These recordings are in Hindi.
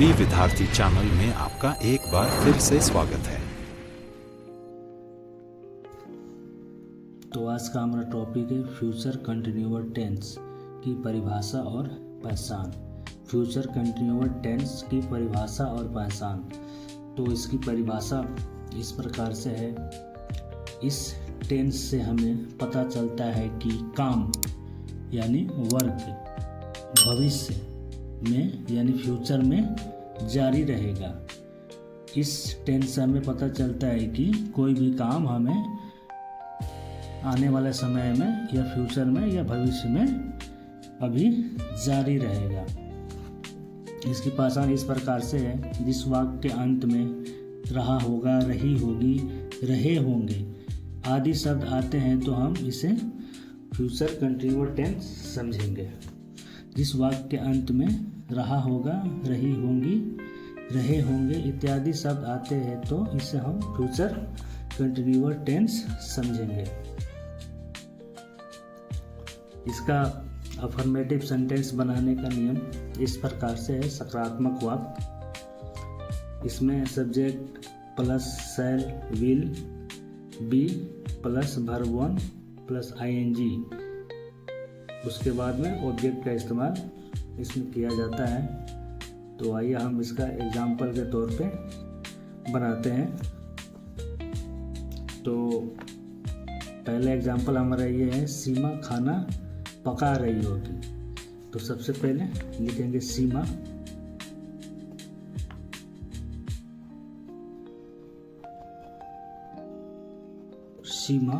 बी विद्यार्थी चैनल में आपका एक बार फिर से स्वागत है। तो आज का हमारा टॉपिक है फ्यूचर कंटिन्यूअस टेंस की परिभाषा और पहचान। फ्यूचर कंटिन्यूअस टेंस की परिभाषा और पहचान। तो इसकी परिभाषा इस प्रकार से है। इस टेंस से हमें पता चलता है कि काम यानी वर्क भविष्य में यानी फ्यूचर में जारी रहेगा। इस टेंस से हमें पता चलता है कि कोई भी काम हमें आने वाले समय में या फ्यूचर में या भविष्य में अभी जारी रहेगा। इसकी पहचान इस प्रकार से है। जिस वाक्य के अंत में रहा होगा, रही होगी, रहे होंगे आदि शब्द आते हैं तो हम इसे फ्यूचर कंटिन्यूअस टेंस समझेंगे। जिस वाक्य के अंत में रहा होगा, रही होंगी, रहे होंगे इत्यादि शब्द आते हैं तो इसे हम फ्यूचर कंटिन्यूअस टेंस समझेंगे। इसका अफर्मेटिव सेंटेंस बनाने का नियम इस प्रकार से है। सकारात्मक वाक्य, इसमें subject plus shall will be plus verb one plus ING, उसके बाद में ऑब्जेक्ट का इस्तेमाल इसमें किया जाता है। तो आइए हम इसका एग्जाम्पल के तौर पे बनाते हैं। तो पहला एग्जाम्पल हमारा ये है, सीमा खाना पका रही होगी। तो सबसे पहले लिखेंगे सीमा, सीमा,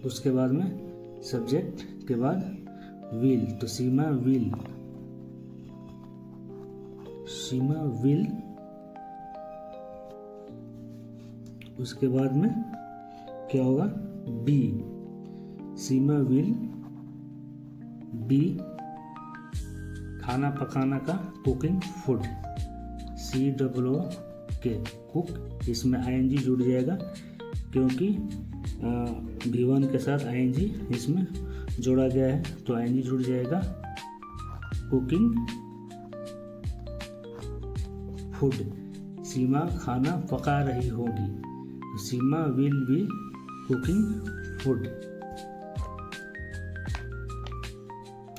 उसके बाद में सब्जेक्ट के बाद विल, तो सीमा विल, सीमा विल, उसके बाद में क्या होगा बी, सीमा विल बी खाना पकाना का कुकिंग फूड, COOK कुक, इसमें आईएनजी जुड़ जाएगा क्योंकि V1 के साथ आईएनजी इसमें जोड़ा गया है तो आईएनजी जुड़ जाएगा। कुकिंग फूड, सीमा खाना पका रही होगी, सीमा विल बी कुकिंग फूड।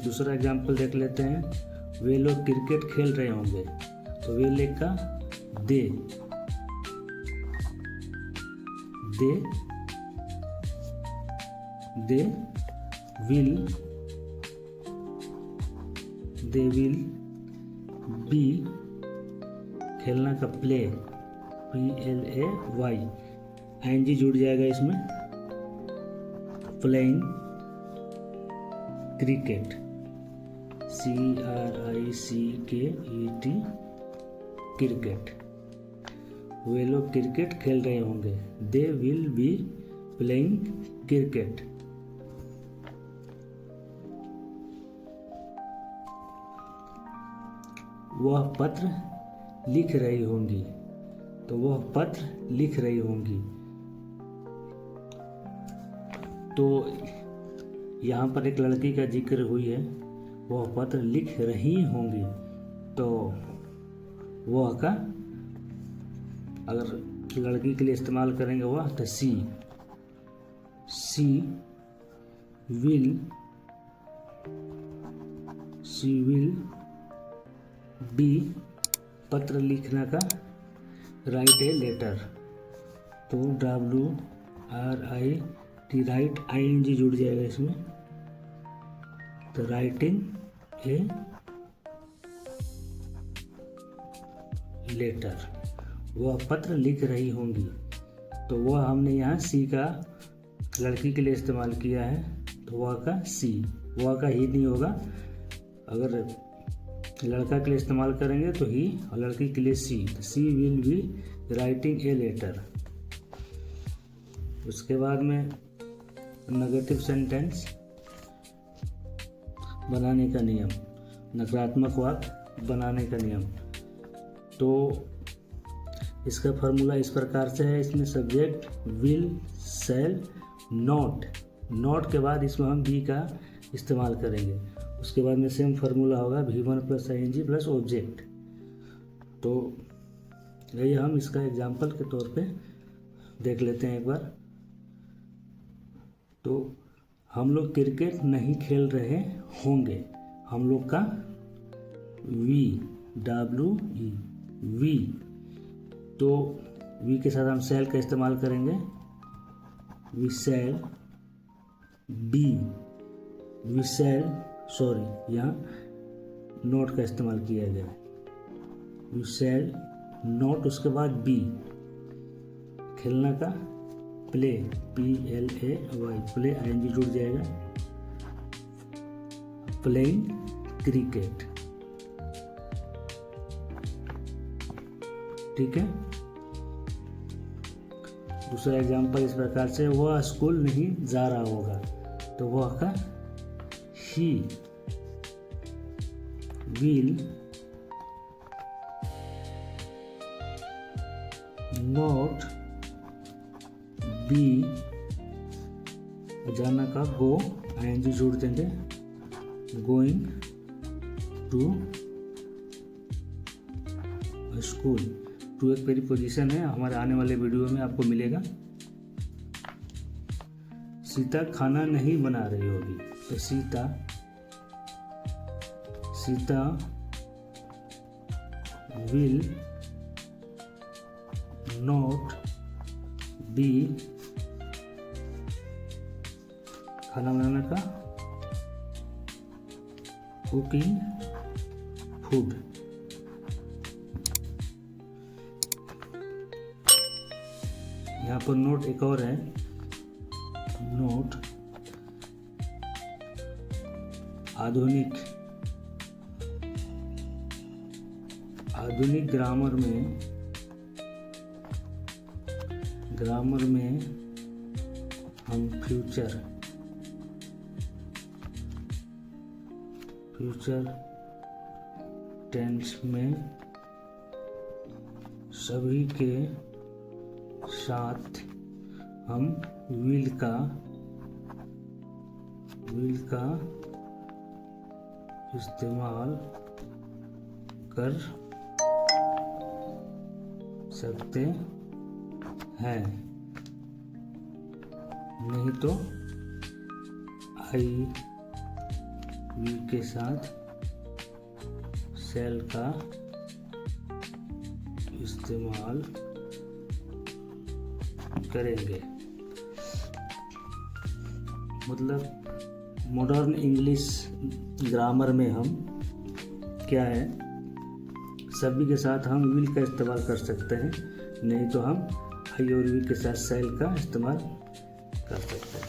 दूसरा एग्जाम्पल देख लेते हैं। वे लोग क्रिकेट खेल रहे होंगे, तो वे लेग का दे विल बी खेलना का प्ले PLAY, आईएनजी जुड़ जाएगा इसमें, प्लेइंग क्रिकेट CRICKET क्रिकेट। वे लोग क्रिकेट खेल रहे होंगे, they will be playing cricket. वह पत्र लिख रही होंगी, तो वह पत्र लिख रही होंगी। तो यहाँ पर एक लड़की का जिक्र हुई है, वह पत्र लिख रही होंगी, तो वह का अगर लड़की के लिए इस्तेमाल करेंगे वह तो सी विल बी पत्र लिखना का राइट ए लेटर, तो WRIT राइट आईएनजी जुड़ जाएगा इसमें, तो राइटिंग ए लेटर, वह पत्र लिख रही होंगी। तो वह हमने यहाँ सी का लड़की के लिए इस्तेमाल किया है, तो वह का सी, वह का ही नहीं होगा। अगर लड़का के लिए इस्तेमाल करेंगे तो ही, और लड़की के लिए सी, तो C will be writing a letter. उसके बाद में नेगेटिव सेंटेंस बनाने का नियम, नकारात्मक वाक्य बनाने का नियम। तो इसका फॉर्मूला इस प्रकार से है। इसमें सब्जेक्ट विल, शैल, नॉट के बाद इसमें हम बी का इस्तेमाल करेंगे। उसके बाद में सेम फार्मूला होगा V1 + ing + ऑब्जेक्ट। तो यही हम इसका एग्जाम्पल के तौर पे देख लेते हैं एक बार। तो हम लोग क्रिकेट नहीं खेल रहे होंगे, हम लोग का वी, तो वी के साथ हम शैल का इस्तेमाल करेंगे, we shall be, we shall, sorry यहाँ नोट का इस्तेमाल किया गया है, वी शैल नोट, उसके बाद बी, खेलना का प्ले, PLAY, प्ले ing जुड़ जाएगा, प्लेइंग क्रिकेट। ठीक है। दूसरा एग्जांपल इस प्रकार से, वह स्कूल नहीं जा रहा होगा, तो वह का ही विल नॉट बी, जाना का गो, ing जोड़ देंगे, गोइंग टू स्कूल। टू एक प्रीपोजिशन है, हमारे आने वाले वीडियो में आपको मिलेगा। सीता खाना नहीं बना रही होगी, तो सीता विल नॉट बी, खाना बनाने का कुकिंग फूड। यहाँ पर नोट एक और है, नोट आधुनिक ग्रामर में हम फ्यूचर टेंस में सभी के साथ हम विल का इस्तेमाल कर सकते हैं, नहीं तो आई वी के साथ शैल का इस्तेमाल करेंगे। मतलब मॉडर्न इंग्लिश ग्रामर में हम क्या है, सभी के साथ हम विल का इस्तेमाल कर सकते हैं, नहीं तो हम आई और वी के साथ शैल का इस्तेमाल कर सकते हैं।